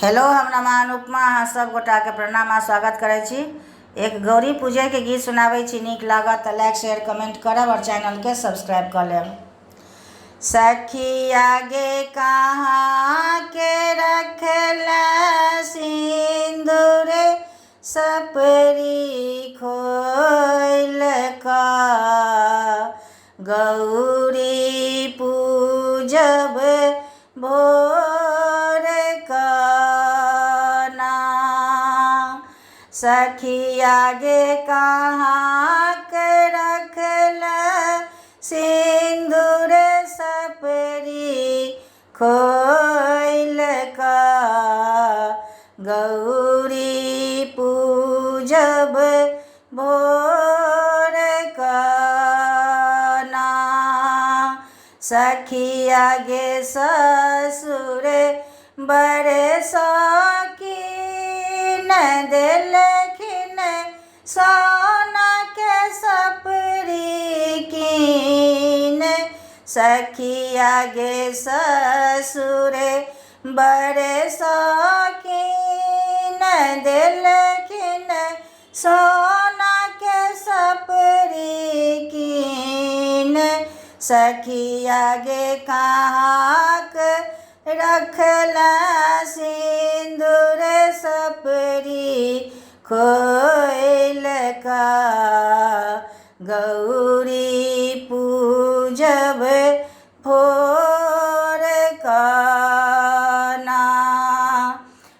Hello, हम नमान उपमा अहाँ सब गोटा के प्रणाम आ स्वागत करै छी। एक गौरी पूजे के गीत सुनाबै छी। नीक लागत तऽ लाइक शेयर कमेंट करब और चैनल के सब्सक्राइब कर लेब। सखिया गे कहाँ के रखला सिंदूर सपरी खोइल का, गौरी पूजब भोर काना। सखिया गे कहाँ के रखला सिंदूर सपरी खोइल का, गौरी पूजब भोर काना। सखिया गे ससुर बड़े शौकीन देलखिन सोना के सपरी कीन। सखिया गे ससुर बड़े शौकीन देलखिन सोना के सपरी कीन। सखिया गे कहाँ के रखला सिंदूर सपरी खोइल का, गौरी पूजब भोर काना।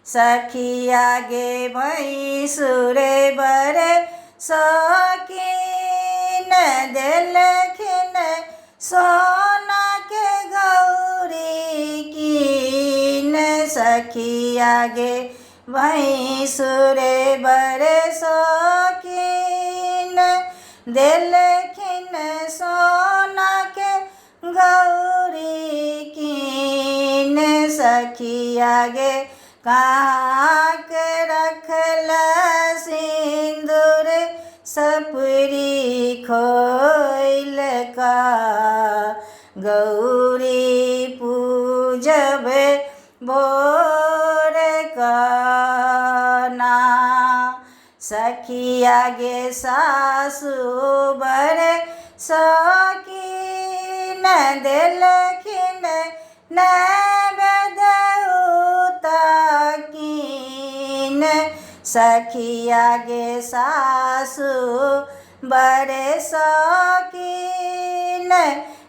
सखिया गे भैंसुर बड़े शौकीन देलखिन सोना के गौरी कीन। सखिया गे भैंसुर बड़े शौकीन देलखिन सोना के गौरी कीन। सखिया गे कहाँ के रखला सिंदूर सपरी खोइल का, गौरी पूजब भोर काना। सखिया गे सासु बड़े शौकीन देलखिन नैवेद्य कीन। सखिया गे सासु बड़े शौकीन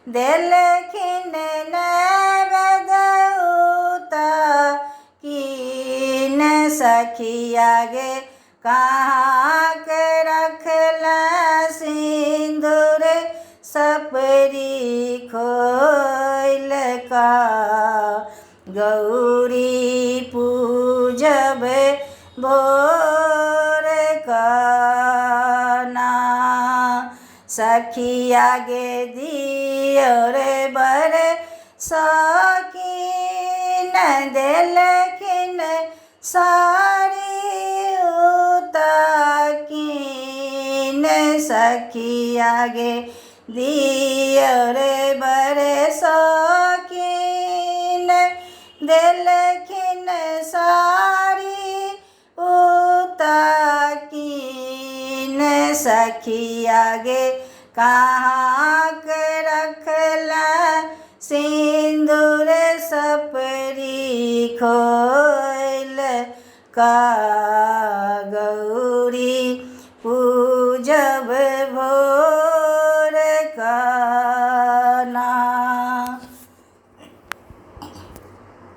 देलखिन नैवेद्य कीन। सखिया गे कहाँ के रखला सिंदूर सपरी खोइल का, गौरी पूजब भोर काना। सखिया गे दियोर बड़े शौकीन देलखिन सारी कीन। सखिया गे दियोर बड़े शौकीन देलखिन सारी कीन। सखिया गे कहाँ के रखला सिंदूर सपरी खोइल का, गौरी पूजब भोर